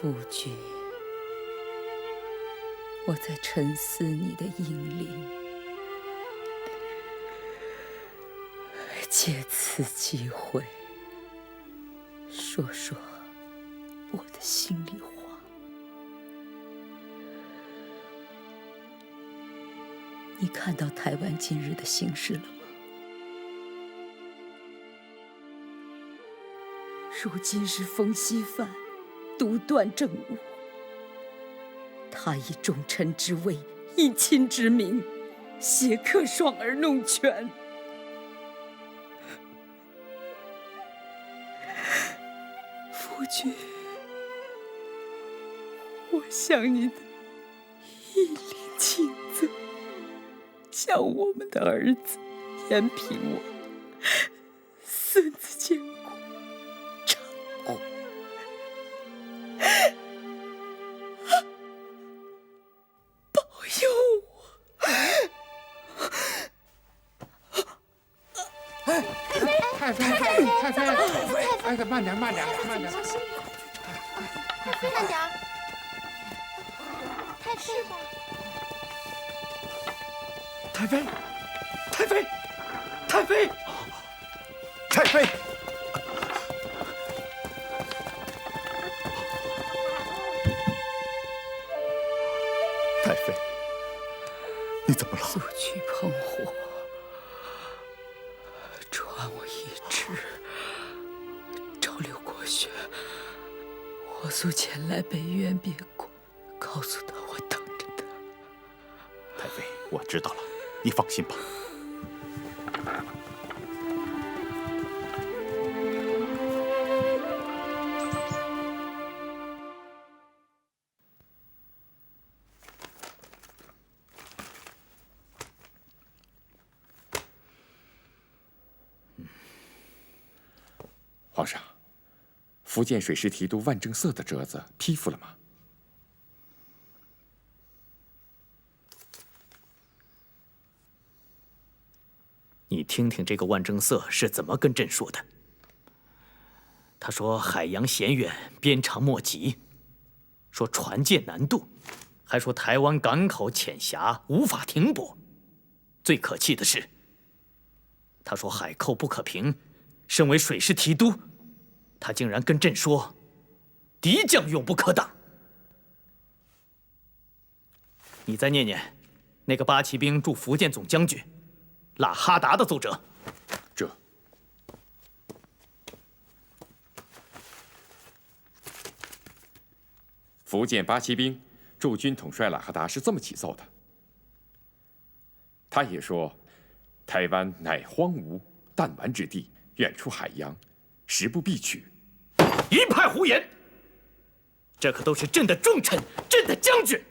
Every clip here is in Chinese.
夫君，我在沉思你的英灵，借此机会说说我的心里话。你看到台湾今日的形势了吗？如今是冯锡范独断政务，他以重臣之位，以亲之名，挟客双而弄权。夫君，我向你的一领亲责，将我们的儿子延平王、孙子坚固长护，保佑我。太妃，哎，慢点，慢点。慢点儿。太妃吧。太妃，太妃，你怎么了？速去澎湖，传我一旨，召刘国学，火速前来北渊别馆，告诉他我等着他。太妃，我知道了，你放心吧。皇上，福建水师提督万正色的折子批复了吗？你听听这个万正色是怎么跟朕说的。他说海洋险远，鞭长莫及，说船舰难渡，还说台湾港口浅狭，无法停泊。最可气的是，他说海寇不可平。身为水师提督，他竟然跟朕说，敌将永不可挡。你再念念那个八旗兵驻福建总将军喇哈达的奏折。这福建八旗兵驻军统帅喇哈达是这么起奏的。他也说，台湾乃荒芜弹丸之地，远出海洋，时不必取。一派胡言！这可都是朕的重臣，朕的将军。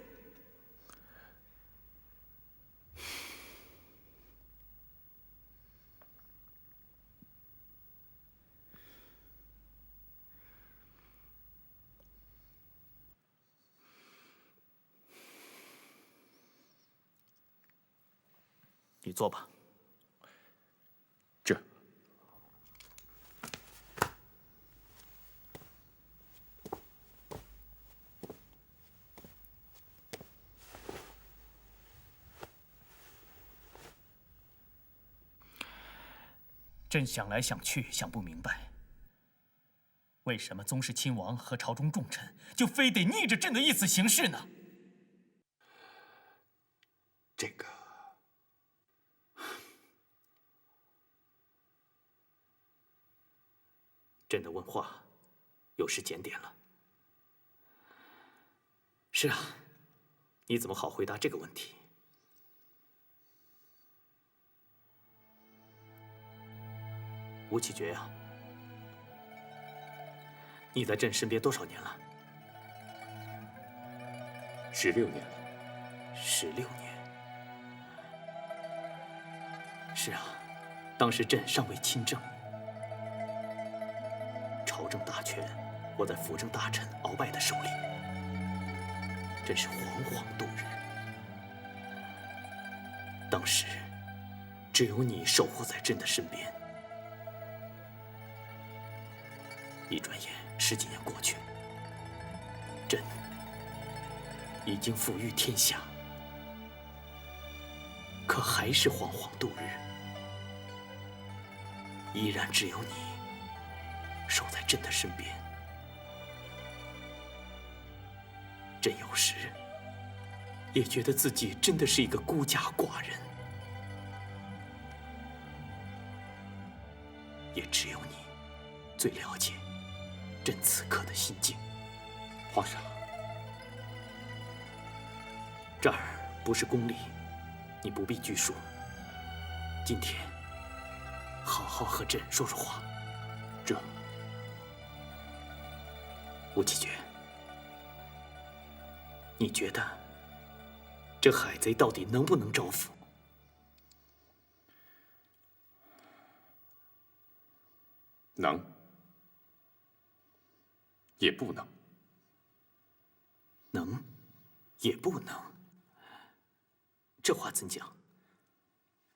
你坐吧。这朕想来想去，想不明白，为什么宗室亲王和朝中重臣就非得逆着朕的意思行事呢？这个，朕的问话有失检点了。是啊，你怎么好回答这个问题？吴启觉呀，你在朕身边多少年了16年了。16年。是啊，当时朕尚未亲政，朝政大权握在辅政大臣鳌拜的手里，真是惶惶动人。当时只有你守护在朕的身边。一转眼10几年过去，朕朕已经抚育天下，可还是惶惶度日，依然只有你守在朕的身边。朕有时也觉得自己真的是一个孤家寡人，也只有你最了解朕此刻的心境。皇上，这儿不是宫里，你不必拘束。今天好好和朕说说话。这吴启觉，你觉得这海贼到底能不能招抚？能，也不能。能，也不能。这话怎讲？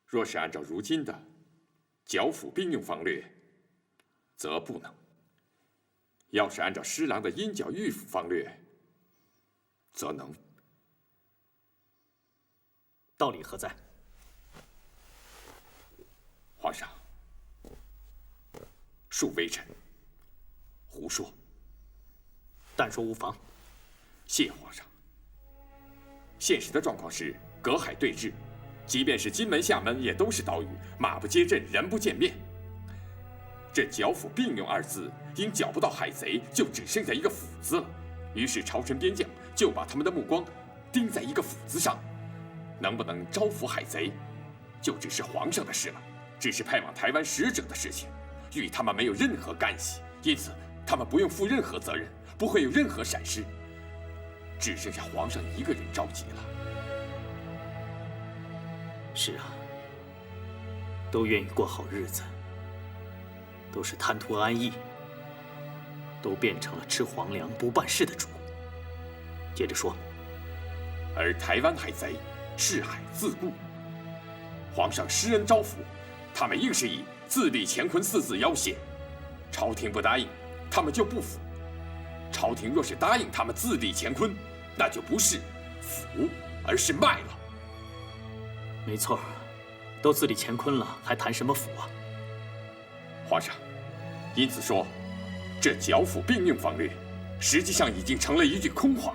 若是按照如今的剿抚并用方略，则不能；要是按照施琅的因剿御抚方略，则能。道理何在？皇上，恕微臣胡说。但说无妨。谢皇上。现实的状况是隔海对峙，即便是金门、厦门，也都是岛屿，马不接阵，人不见面。这剿抚并用二字，因剿不到海贼，就只剩下一个抚字了。于是朝臣边将就把他们的目光盯在一个抚字上，能不能招抚海贼，就只是皇上的事了，只是派往台湾使者的事情，与他们没有任何干系，因此他们不用负任何责任，不会有任何闪失。只剩下皇上一个人着急了。是啊，都愿意过好日子，都是贪图安逸，都变成了吃皇粮不办事的主。接着说。而台湾海贼视海自固，皇上施恩招抚，他们硬是以自立乾坤4字要挟，朝廷不答应，他们就不服。朝廷若是答应他们自立乾坤，那就不是抚，而是卖了。没错，都自立乾坤了，还谈什么抚啊？皇上，因此说，这剿抚并用方略，实际上已经成了一句空话，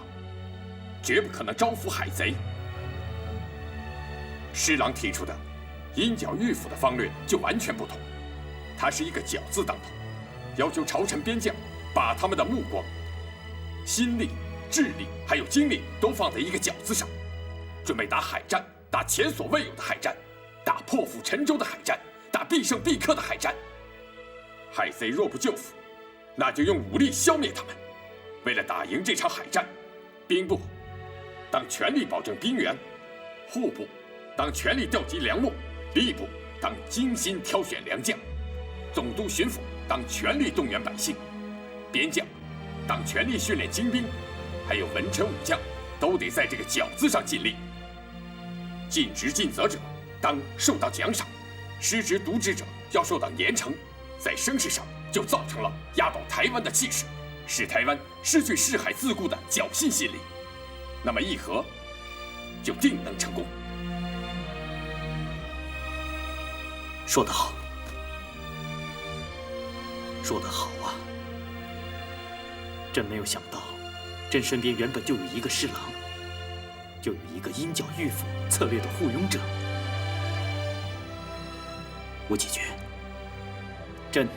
绝不可能招抚海贼。施琅提出的因剿御抚的方略就完全不同，他是一个剿字当头，要求朝臣边将把他们的目光、心力、智力还有精力都放在一个剿字上，准备打海战，打前所未有的海战，打破釜沉舟的海战，打必胜必克的海战。海贼若不救抚，那就用武力消灭他们。为了打赢这场海战，兵部当全力保证兵源，户部当全力调集粮秣，吏部当精心挑选良将，总督巡抚当全力动员百姓，边将当全力训练精兵，还有文臣武将都得在这个剿字上尽力。尽职尽责者当受到奖赏，失职渎职者要受到严惩。在声势上就造成了压倒台湾的气势，使台湾失去视海自固的侥幸心理。那么议和就定能成功。说得好，说得好啊！朕没有想到，朕身边原本就有一个侍郎，就有一个因剿御抚策略的护庸者。吴启觉，朕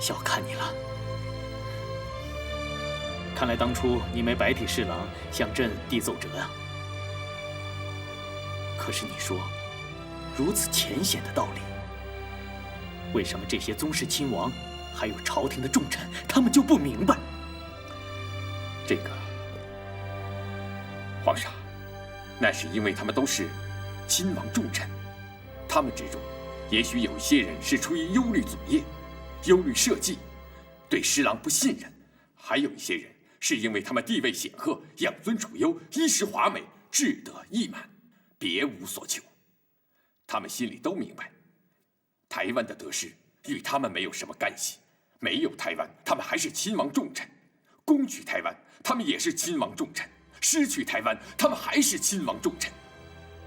小看你了。看来当初你没白替侍郎向朕递奏折啊。可是你说，如此浅显的道理，为什么这些宗室亲王，还有朝廷的重臣，他们就不明白？这个，皇上，那是因为他们都是亲王重臣，他们之中，也许有一些人是出于忧虑祖业、忧虑社稷，对施琅不信任；还有一些人是因为他们地位显赫、养尊处优、衣食华美、志得意满，别无所求。他们心里都明白，台湾的得失与他们没有什么干系。没有台湾，他们还是亲王重臣，攻取台湾，他们也是亲王重臣；失去台湾，他们还是亲王重臣。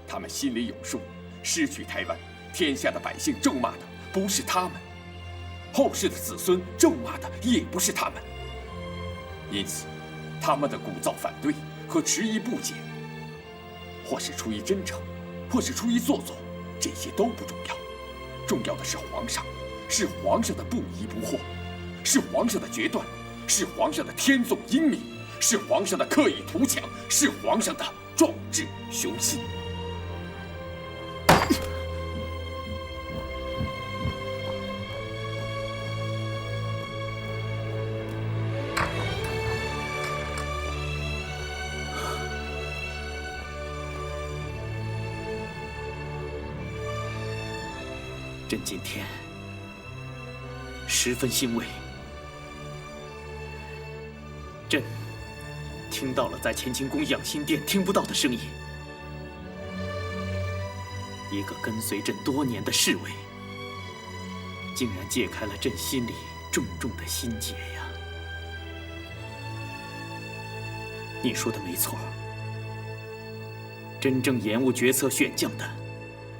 他们心里有数，失去台湾，天下的百姓咒骂的不是他们，后世的子孙咒骂的也不是他们。因此，他们的鼓噪反对和迟疑不解，或是出于真诚，或是出于做作，这些都不重要。重要的是皇上，是皇上的不疑不惑，是皇上的决断，是皇上的天纵英明，是皇上的刻意图强，是皇上的壮志雄心。朕今天十分欣慰。朕听到了在乾清宫养心殿听不到的声音，一个跟随朕多年的侍卫，竟然解开了朕心里重重的心结呀！你说的没错，真正延误决策选将的，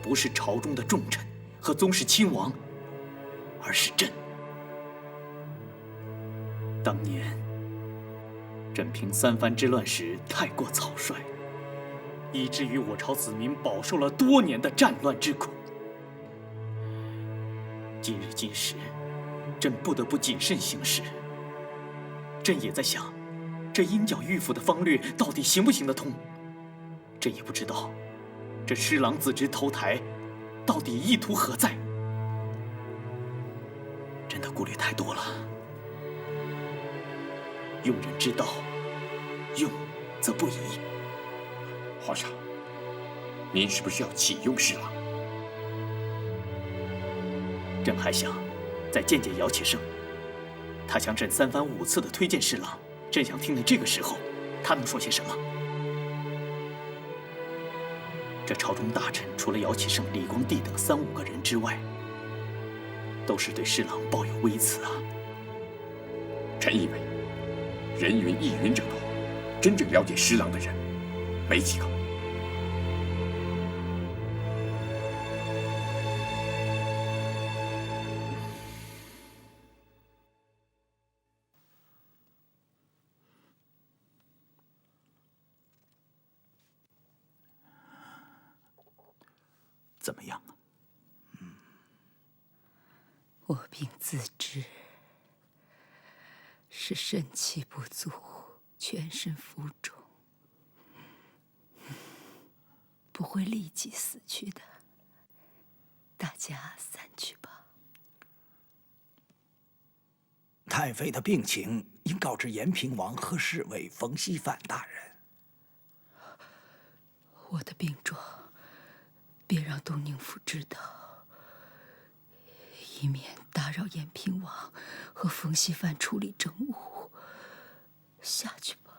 不是朝中的重臣和宗室亲王，而是朕。当年，朕平三藩之乱时太过草率，以至于我朝子民饱受了多年的战乱之苦。今日今时，朕不得不谨慎行事。朕也在想，这鹰角御府的方略到底行不行得通？朕也不知道，这施琅自知投台，到底意图何在？朕的顾虑太多了。用人之道，用则不疑。皇上，您是不是要启用施琅？朕还想再见见姚启圣，他向朕三番五次的推荐施琅，朕想听听这个时候他能说些什么。这朝中大臣除了姚启圣、李光地等3、5个人之外，都是对施琅抱有微词啊。臣以为，人云亦云者多，真正了解施琅的人没几个。怎么样啊？我病自知，是肾气不足，全身浮肿，不会立即死去的。大家散去吧。太妃的病情应告知延平王和侍卫冯锡范大人。我的病状，别让东宁府知道，以免打扰延平王和冯锡范处理政务。下去吧。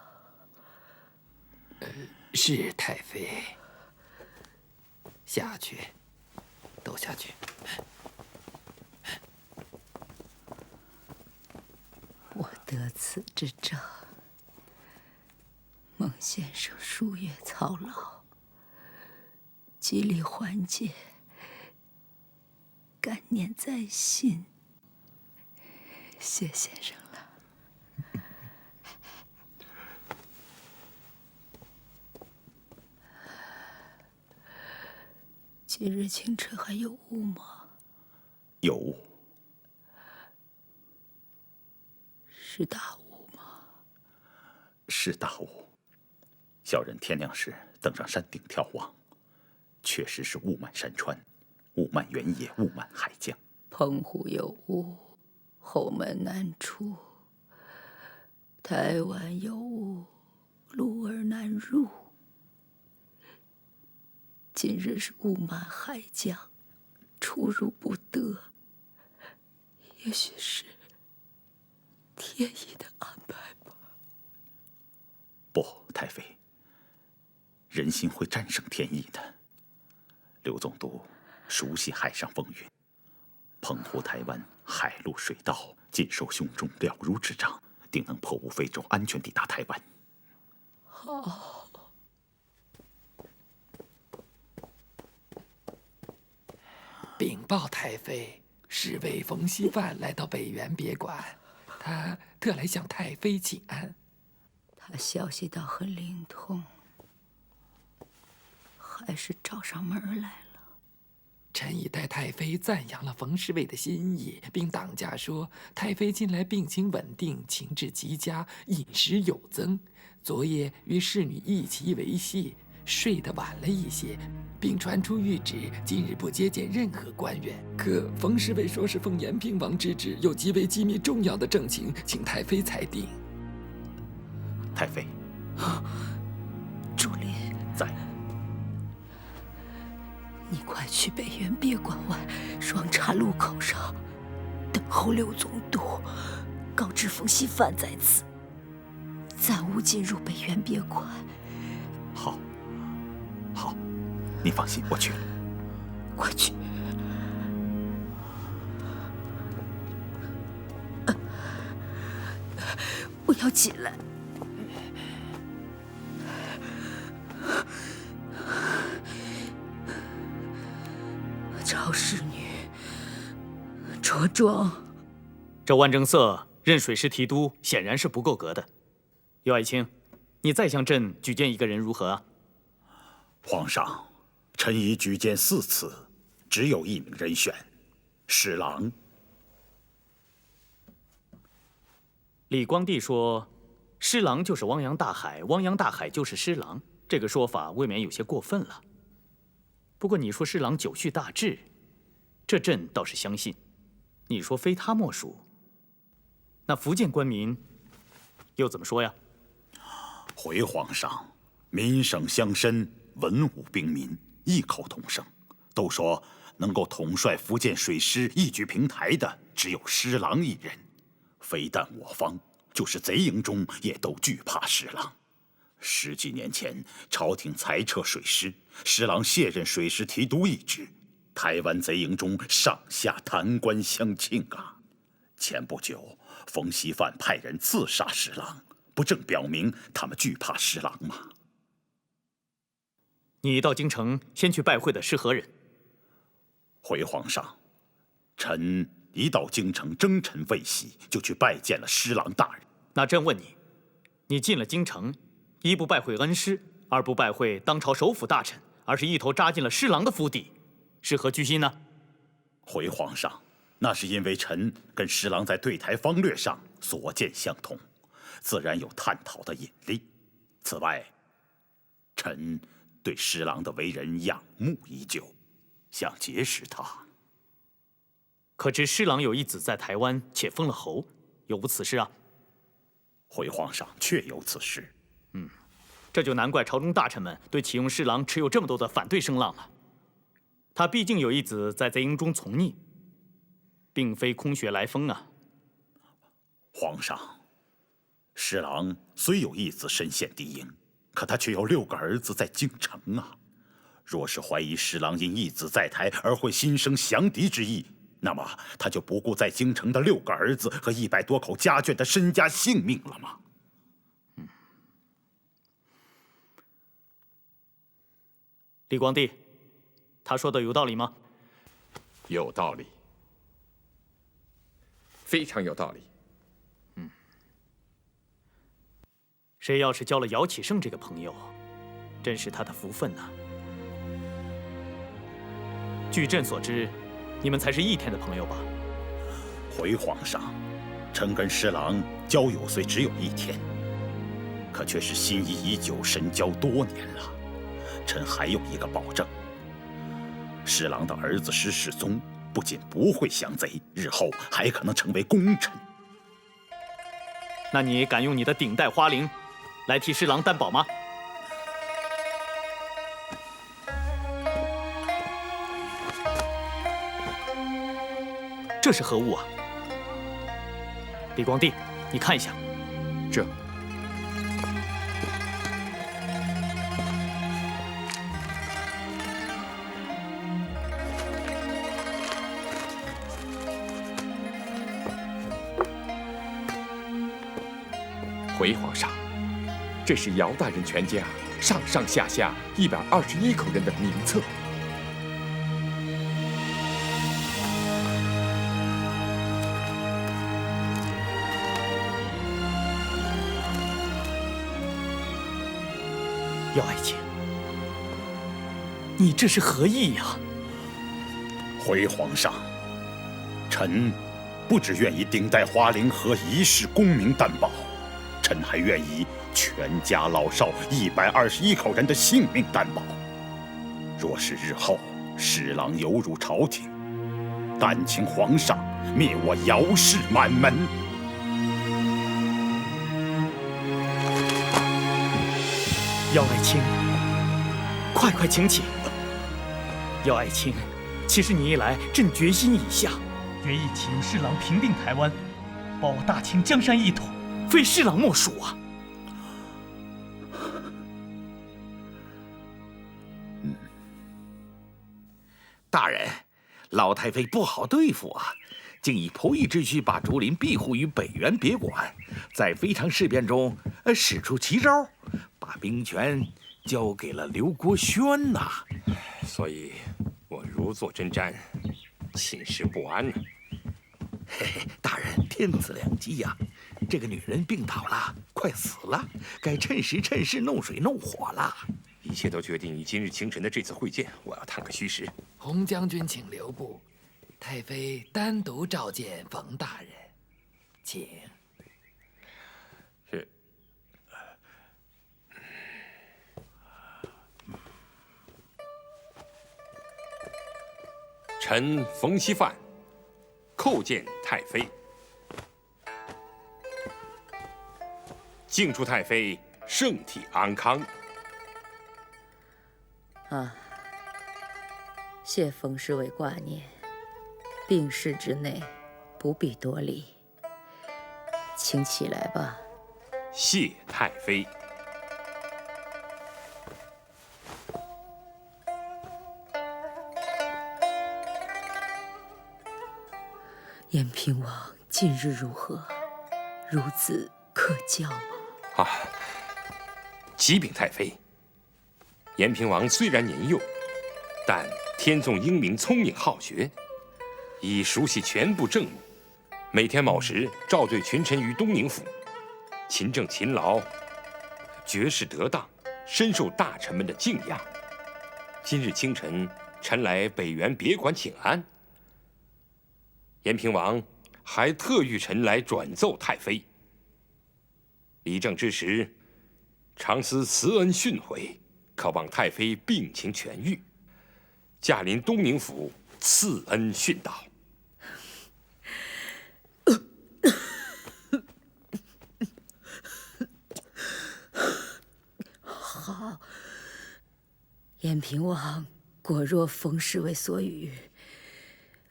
是太妃。下去，都下去。我得此之症，孟先生数月操劳，极力缓解，感念在心。谢先生了。今日清晨还有雾吗？有雾。是大雾吗？是大雾。小人天亮时登上山顶眺望，确实是雾满山川，雾漫原野，雾满海疆。澎湖有雾，后门难出；台湾有雾，鹿儿难入。今日是雾满海疆，出入不得。也许是天意的安排吧。不，太妃，人心会战胜天意的。刘总督熟悉海上风云，澎湖、台湾海陆水道尽受胸中了如指掌，定能破吴非洲，安全抵达台湾。好。禀报太妃，侍卫冯锡范来到北园别馆，他特来向太妃请安。他消息倒很灵通，还是找上门来了。臣已代太妃赞扬了冯侍卫的心意，并挡驾说太妃近来病情稳定，情志极佳，饮食有增。昨夜与侍女一起维系，睡得晚了一些，并传出谕旨，今日不接见任何官员。可冯侍卫说是奉延平王之旨，有极为机密重要的政情，请太妃裁定。太妃，朱林在。你快去北园别馆外双岔路口上等候刘总督，告知冯锡范在此，暂勿进入北园别馆。好，好，你放心，我去了。快去！不要进来！赵侍女，着装。这万正色任水师提督，显然是不够格的。右爱卿，你再向朕举荐一个人如何啊？皇上，臣已举荐4次，只有1名人选，侍郎。李光地说，施琅就是汪洋大海，汪洋大海就是施琅，这个说法未免有些过分了。不过你说施琅久蓄大志，这朕倒是相信。你说非他莫属，那福建官民又怎么说呀？回皇上，民省乡绅、文武兵民异口同声，都说能够统帅福建水师一举平台的只有施琅一人。非但我方，就是贼营中也都惧怕施琅。10几年前，朝廷裁撤水师，施琅卸任水师提督一职，台湾贼营中上下弹冠相庆啊！前不久，冯锡范派人刺杀施琅，不正表明他们惧怕施琅吗？你到京城先去拜会的是何人？回皇上，臣一到京城征臣未息，就去拜见了施琅大人。那朕问你，你进了京城，一不拜会恩师，二不拜会当朝首辅大臣，而是一头扎进了施琅的府邸，是何居心呢？回皇上，那是因为臣跟施琅在对台方略上所见相同，自然有探讨的引力。此外，臣对施琅的为人仰慕已久，想结识他。可知施琅有一子在台湾，且封了侯，有无此事啊？回皇上，确有此事。这就难怪朝中大臣们对启用施琅持有这么多的反对声浪了。他毕竟有一子在贼营中从逆，并非空穴来风啊。皇上，施琅虽有一子身陷敌营，可他却有6个儿子在京城啊。若是怀疑施琅因一子在台而会心生降敌之意，那么他就不顾在京城的6个儿子和100多口家眷的身家性命了吗？李光地，他说的有道理吗？有道理，非常有道理。谁要是交了姚启圣这个朋友，真是他的福分呐。据朕所知，你们才是1天的朋友吧？回皇上，臣跟施琅交友虽只有1天，可却是心仪已久，深交多年了。臣还有一个保证：施琅的儿子施世宗不仅不会降贼，日后还可能成为功臣。那你敢用你的顶戴花翎来替施琅担保吗？这是何物啊？李光地，你看一下。这回皇上，这是姚大人全家上上下下121口人的名册。姚爱卿，你这是何意呀？回皇上，臣不只愿意顶戴华陵和一世功名担保，臣还愿意全家老少121口人的性命担保。若是日后侍郎有辱朝廷，但请皇上灭我姚氏满门。姚爱卿，快请起。姚爱卿，其实你一来，朕决心已下，愿意请侍郎平定台湾，保大清江山一统，非侍郎莫属啊！大人，老太妃不好对付啊，竟以仆役之躯把竹林庇护于北原别馆，在非常事变中使出奇招，把兵权交给了刘国轩呐。所以，我如坐针毡，寝食不安呢。嘿嘿，大人天赐良机呀！这个女人病倒了，快死了，该趁势弄水弄火了。一切都决定于今日清晨的这次会见，我要探个虚实。洪将军请留步，太妃单独召见冯大人，请。是。臣冯锡范叩见太妃，敬祝太妃圣体安康。啊，谢冯侍卫挂念，病逝之内，不必多礼，请起来吧。谢太妃。延平王近日如何？孺子可教吗？啊，启禀太妃，延平王虽然年幼，但天纵英明，聪颖好学，已熟悉全部政务，每天卯时召对群臣于东宁府，勤政勤劳，绝事得当，深受大臣们的敬仰。今日清晨，臣来北原别馆请安，延平王还特谕臣来转奏太妃。理政之时，常思慈恩训诲，渴望太妃病情痊愈，驾临东宁府赐恩训导。好，延平王果若冯侍卫所语，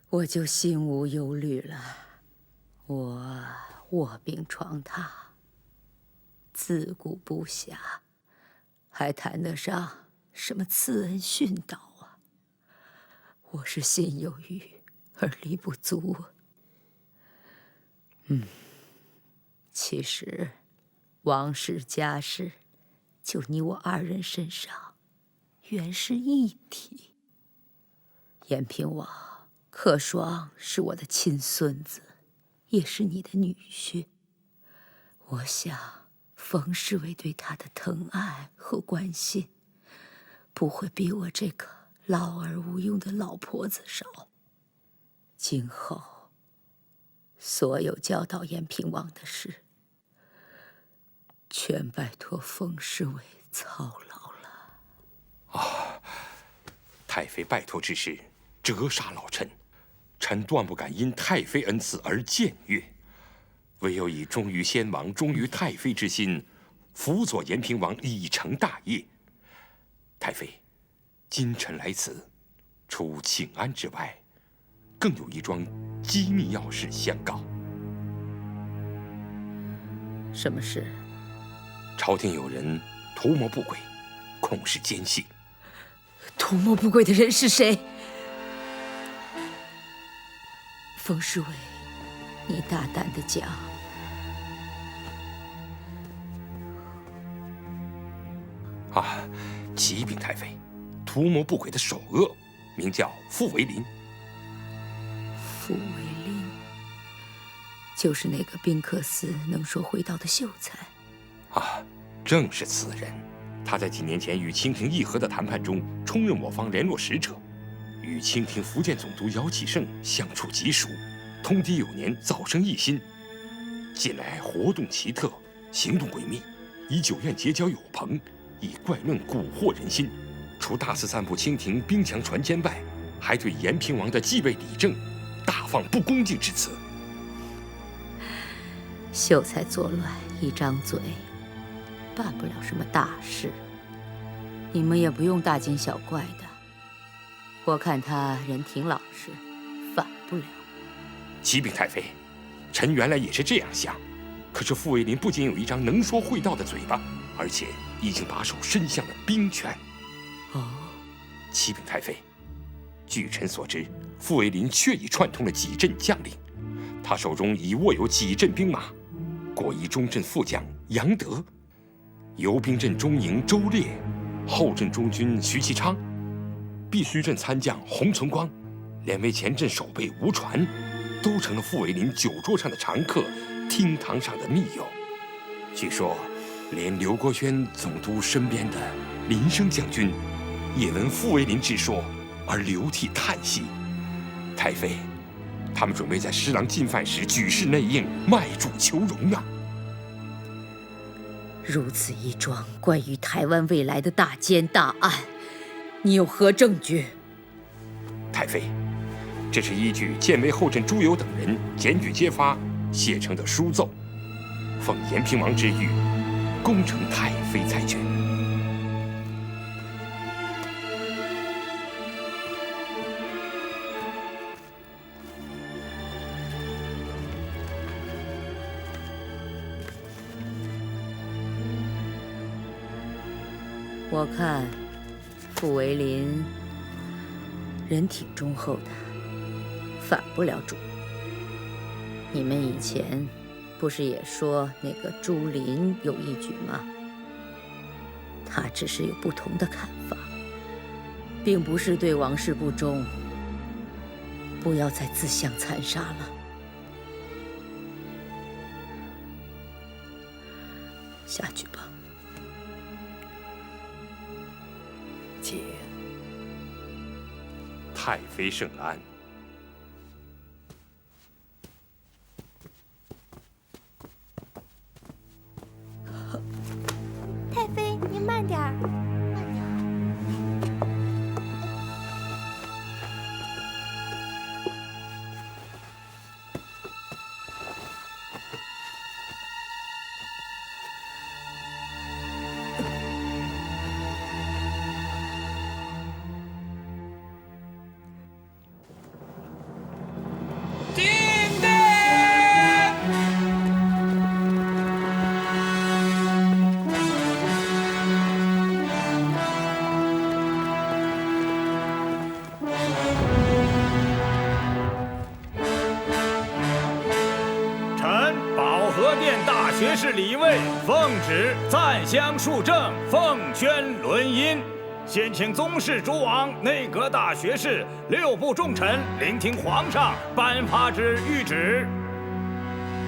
我就心无忧虑了。我卧病床榻，自顾不暇，还谈得上什么赐恩训导啊？我是心有余而力不足。其实王室家事，就你我二人身上，原是一体。延平王客双是我的亲孙子，也是你的女婿。我想冯侍卫对他的疼爱和关心，不会比我这个老而无用的老婆子少。今后所有教导延平王的事，全拜托冯侍卫操劳了。啊，太妃拜托之事，折煞老臣，臣断不敢因太妃恩赐而僭越，唯有以忠于先王、忠于太妃之心，辅佐延平王以成大业。太妃，今臣来此，除请安之外，更有一桩机密要事相告。什么事？朝廷有人图谋不轨，恐是奸细。图谋不轨的人是谁？冯侍卫，你大胆地讲。啊，启禀太妃，图谋不轨的首恶名叫傅维林。傅维林，就是那个宾克斯能说会道的秀才。啊，正是此人。他在几年前与清廷议和的谈判中，充任我方联络使者，与清廷福建总督姚启圣相处极熟，通敌有年，早生异心。近来活动奇特，行动诡秘，以酒宴结交友朋，以怪论蛊惑人心。除大肆散布清廷兵强船坚外，还对延平王的继位理政大放不恭敬之词。秀才作乱，一张嘴，办不了什么大事。你们也不用大惊小怪的。我看他人挺老实，反不了。启禀太妃，臣原来也是这样想。可是傅维林不仅有一张能说会道的嘴巴，而且已经把手伸向了兵权。哦，启禀太妃，据臣所知，傅维林确已串通了几镇将领，他手中已握有几镇兵马，果仪中镇副将杨德，游兵镇中营周烈，后镇中军徐其昌，必须镇参将洪存光，连为前镇守备吴传，都成了傅维林酒桌上的常客，厅堂上的密友。据说，连刘国轩总督身边的林升将军，也闻傅维林之说而流涕叹息。太妃，他们准备在施琅进犯时举事内应，卖主求荣啊！如此一桩关于台湾未来的大奸大案，你有何证据？太妃，这是依据建威后镇朱友等人检举揭发写成的书奏，奉延平王之谕，恭承太妃裁决。我看傅维林人挺忠厚的，反不了主。你们以前不是也说那个朱林有一举吗？他只是有不同的看法，并不是对王室不忠。不要再自相残杀了。下去吧。姐，太妃圣安。太妃，您慢点儿。学士李卫奉旨赞襄述政，奉宣伦音。先请宗室诸王、内阁大学士、6部重臣聆听皇上颁发之谕旨。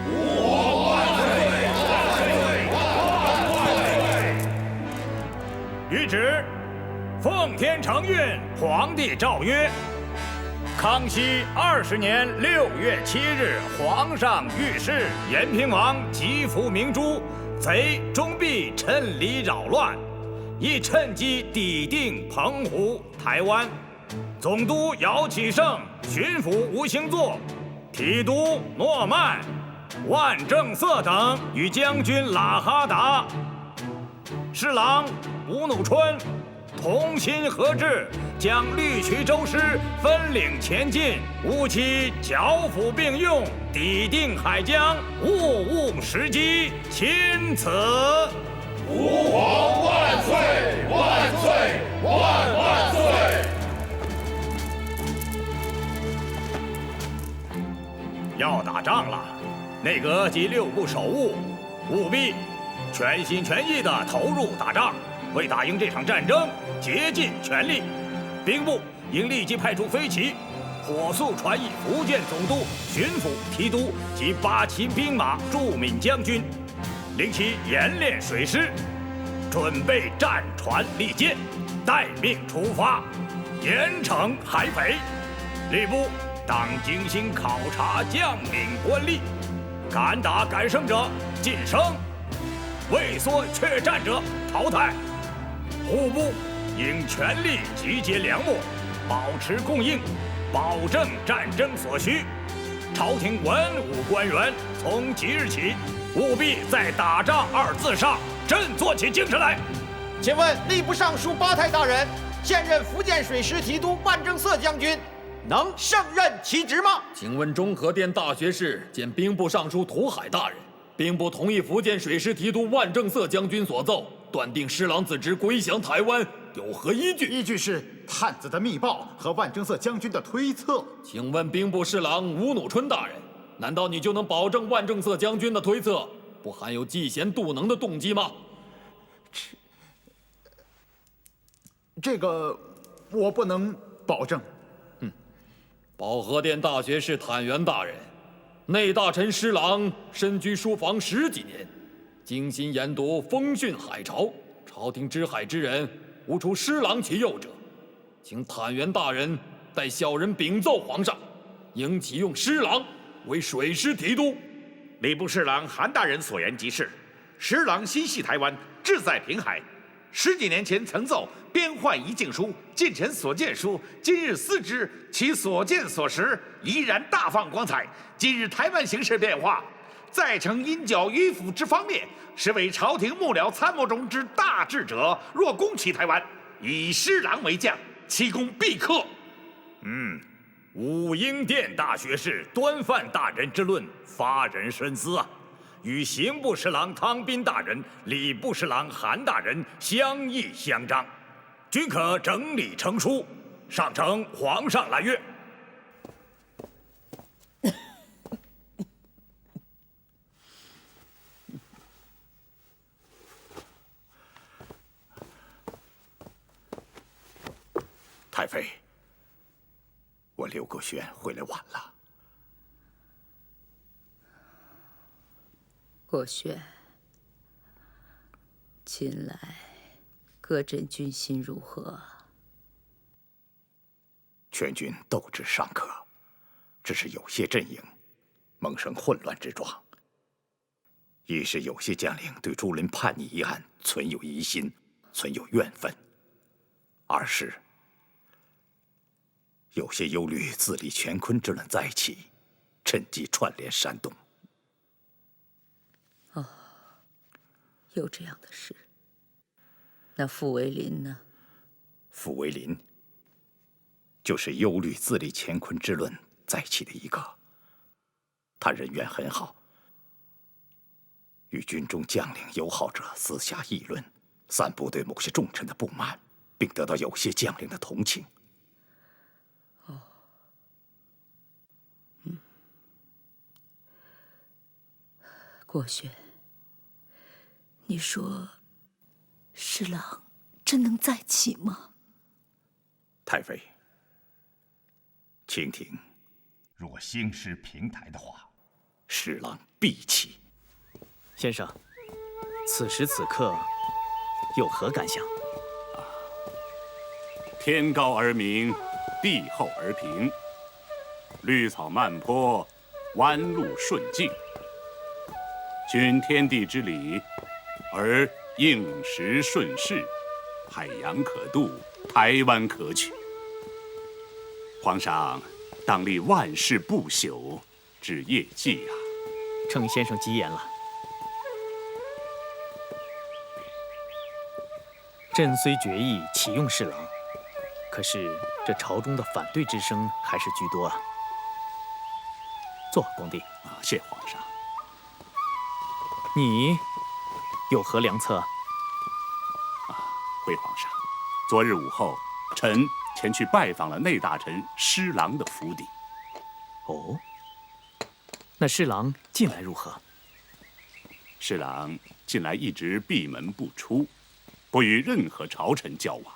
吾皇万岁！万岁！万岁！谕旨：奉天承运，皇帝诏曰：康熙20年6月7日，皇上御史延平王击伏明珠，贼终必趁离扰乱，亦趁机抵定澎湖、台湾。总督姚启圣、巡抚吴兴作、提督诺曼、万正色等与将军喇哈达、侍郎吴努春同心合志，将绿渠州师分领前进，务期剿抚并用，抵定海疆，勿误时机。钦此。吾皇万岁！万岁！万岁！要打仗了，内阁及6部首务务必全心全意地投入打仗。为打赢这场战争竭尽全力。兵部应立即派出飞骑，火速传译福建总督、巡抚、提督及8旗兵马驻闽将军，令其演练水师，准备战船利箭，待命出发，严惩海匪。吏部当精心考察将领官吏，敢打敢胜者晋升，畏缩怯战者淘汰。户部应全力集结粮秣，保持供应，保证战争所需。朝廷文武官员从即日起，务必在打仗2字上振作起精神来。请问吏部尚书巴泰大人，现任福建水师提督万正色将军，能胜任其职吗？请问中和殿大学士见兵部尚书涂海大人，兵部同意福建水师提督万正色将军所奏，断定施琅自职归降台湾，有何依据？依据是探子的密报和万正色将军的推测。请问兵部侍郎吴努春大人，难道你就能保证万正色将军的推测不含有嫉贤妒能的动机吗？这个我不能保证。保和殿大学士坦元大人，内大臣施琅身居书房10几年，精心研读风训海潮，朝廷知海之人，无除施琅其右者。请坦元大人代小人禀奏皇上，应启用施琅为水师提督。礼部侍郎韩大人所言极是。施琅心系台湾，志在平海。10几年前曾奏边患一境书，近臣所见书，今日思之，其所见所识依然大放光彩。今日台湾形势变化，再承因剿迂腐之方面，实为朝廷幕僚参谋中之大智者。若攻其台湾，以施琅为将，其功必克。武英殿大学士端范大人之论发人深思啊，与刑部侍郎汤斌大人、礼部侍郎韩大人相议相彰，均可整理成书，上呈皇上来阅。太妃，我刘国轩回来晚了。国轩，近来各镇军心如何？全军斗志尚可，只是有些阵营萌生混乱之状。一是有些将领对朱麟叛逆一案存有疑心，存有怨愤；二是有些忧虑自立乾坤之乱再起，趁机串联煽动。哦，有这样的事。那傅维林呢？傅维林就是忧虑自立乾坤之论再起的一个。他人缘很好，与军中将领友好者私下议论，散布对某些重臣的不满，并得到有些将领的同情。国轩，你说施琅真能再起吗？太妃，清廷若兴师平台的话，施琅必起。先生，此时此刻有何感想？天高而明，地厚而平，绿草漫坡，弯路顺境，均天地之理，而应时顺势，海洋可渡，台湾可取。皇上当立万世不朽之业绩啊！程先生吉言了。朕虽决意启用施琅，可是这朝中的反对之声还是居多啊。坐，光帝。谢皇上。你有何良策？回皇上，昨日午后，臣前去拜访了内大臣施琅的府邸。哦，那施琅近来如何？施琅近来一直闭门不出，不与任何朝臣交往。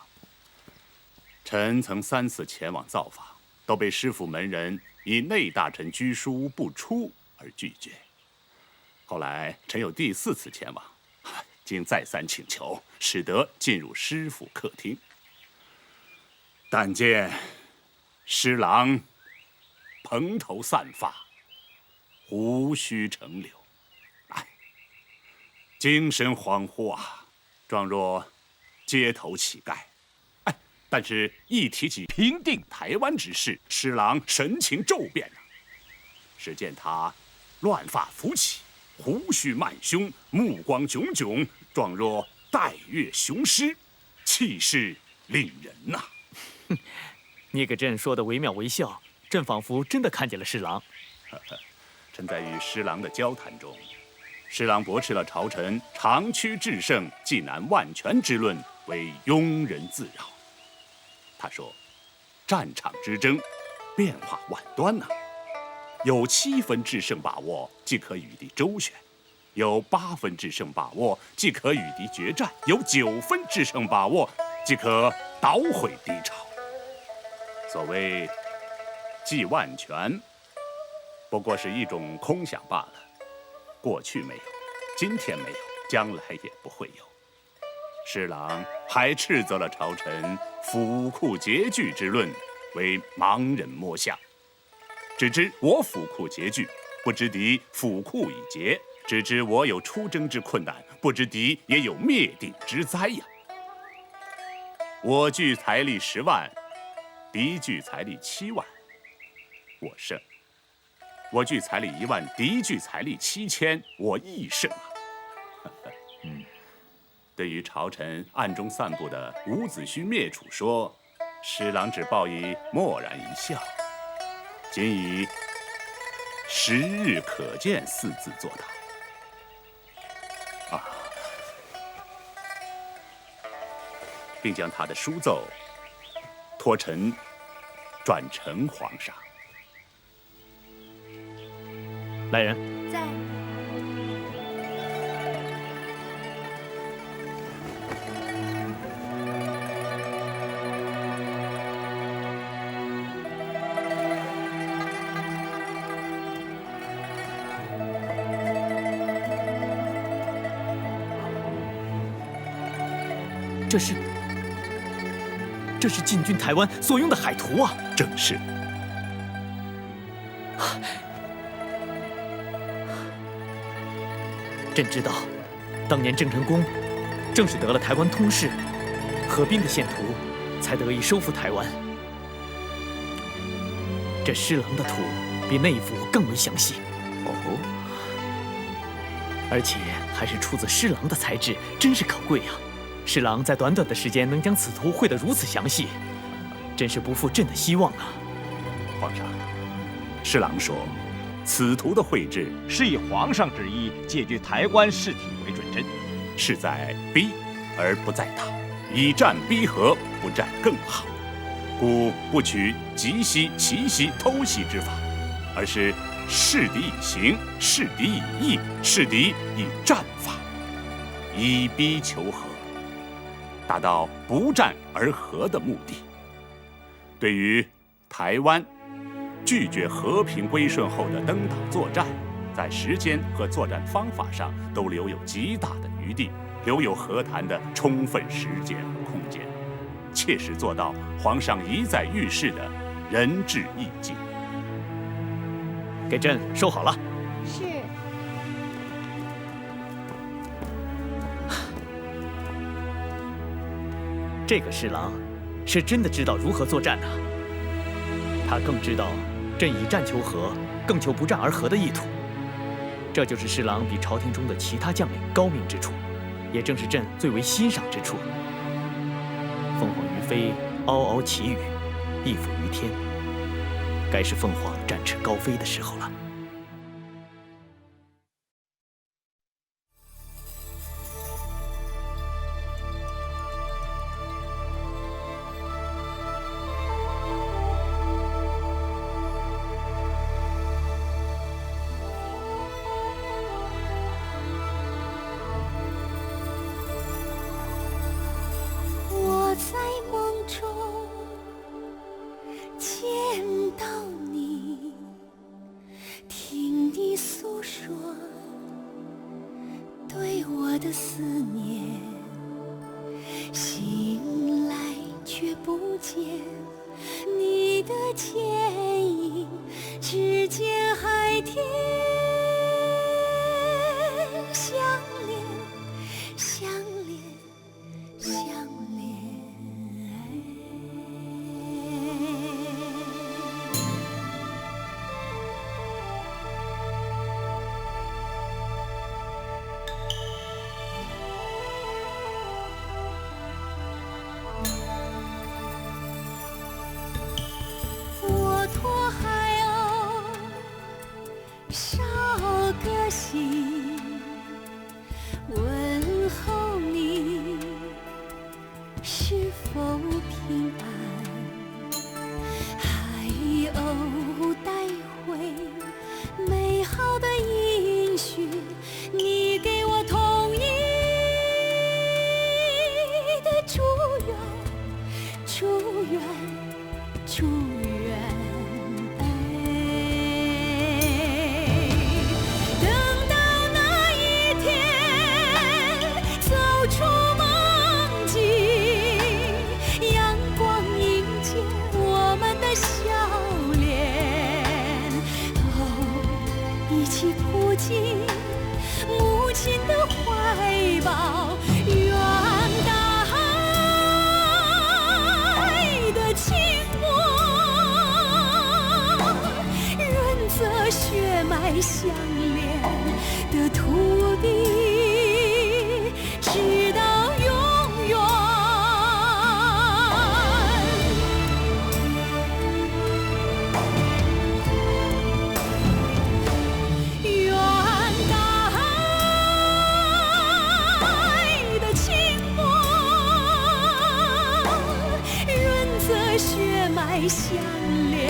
臣曾3次前往造访，都被师府门人以内大臣居书不出而拒绝。后来臣有第4次前往，经再三请求，使得进入师府客厅。但见施琅蓬头散发，胡须成绺，精神恍惚啊，状若街头乞丐。但是，一提起平定台湾之事，施琅神情骤变只见他乱发浮起，胡须漫胸，目光炯炯，状若带月雄狮，气势凛人呐！你给朕说的惟妙惟肖，朕仿佛真的看见了施琅。臣在与施琅的交谈中，施琅驳斥了朝臣长驱制胜、济南万全之论为庸人自扰。他说：“战场之争，变化万端呐。有7分制胜把握，即可与敌周旋；有8分制胜把握，即可与敌决战；有9分制胜把握，即可捣毁敌巢。所谓济万全，不过是一种空想罢了。过去没有，今天没有，将来也不会有。”施琅还斥责了朝臣府库拮据之论为盲人摸象，只知我府库拮据，不知敌府库已竭；只知我有出征之困难，不知敌也有灭顶之灾呀。我据财力10万，敌据财力7万，我胜；我据财力1万，敌据财力7000，我亦胜啊。对于朝臣暗中散布的伍子胥灭楚说，施琅只报以默然一笑，仅以时日可见4字作答。并将他的书奏托臣转呈皇上。来人，在。这是进军台湾所用的海图啊！正是。朕知道，当年郑成功正是得了台湾通事、合兵的线图，才得以收复台湾。这施琅的图比那一幅更为详细而且还是出自施琅的才智，真是可贵啊！施琅在短短的时间能将此图绘得如此详细，真是不负朕的希望啊！皇上，施琅说，此图的绘制是以皇上之意借据台湾事体为准真，是在逼而不在打，以战逼和，不战更好。故不取急袭、奇袭、偷袭之法，而是示敌以刑，示敌以义，示敌以战法，以逼求和，达到不战而和的目的。对于台湾拒绝和平归顺后的登岛作战，在时间和作战方法上都留有极大的余地，留有和谈的充分时间和空间，切实做到皇上一再预示的仁至义尽。给朕收好了。是。这个施琅是真的知道如何作战啊！他更知道朕以战求和，更求不战而和的意图。这就是施琅比朝廷中的其他将领高明之处，也正是朕最为欣赏之处。凤凰于飞，嗷嗷其语，翼负于天，该是凤凰展翅高飞的时候了。我的思念，醒来却不见你的剪影，只见海天相连，相连，相连。我托海鸥捎个信，问候你是否平安。海鸥带回美好的音讯，你给我同意的祝愿，祝愿，祝愿。等到那一天走出梦境，阳光迎接我们的笑脸，哦，一起扑进母亲的怀抱，愿大海的情润泽血脉相连的土地，直到永远。愿大海的情润泽血脉相连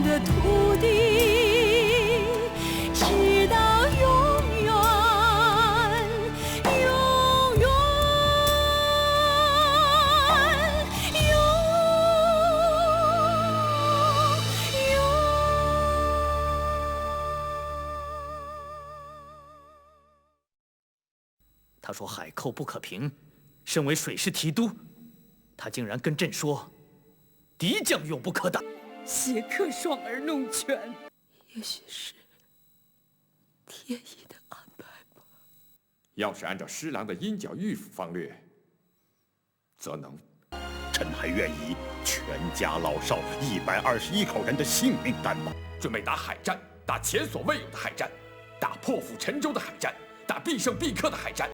的土地，直到永远，永远，他说海寇不可平，身为水师提督，他竟然跟朕说，敌将永不可挡。邪客爽而弄权，也许是天意的安排吧。要是按照施琅的阴角御府方略，则能。臣还愿以全家老少121口人的性命担保，准备打海战，打前所未有的海战，打破釜沉舟的海战，打必胜必克的海战，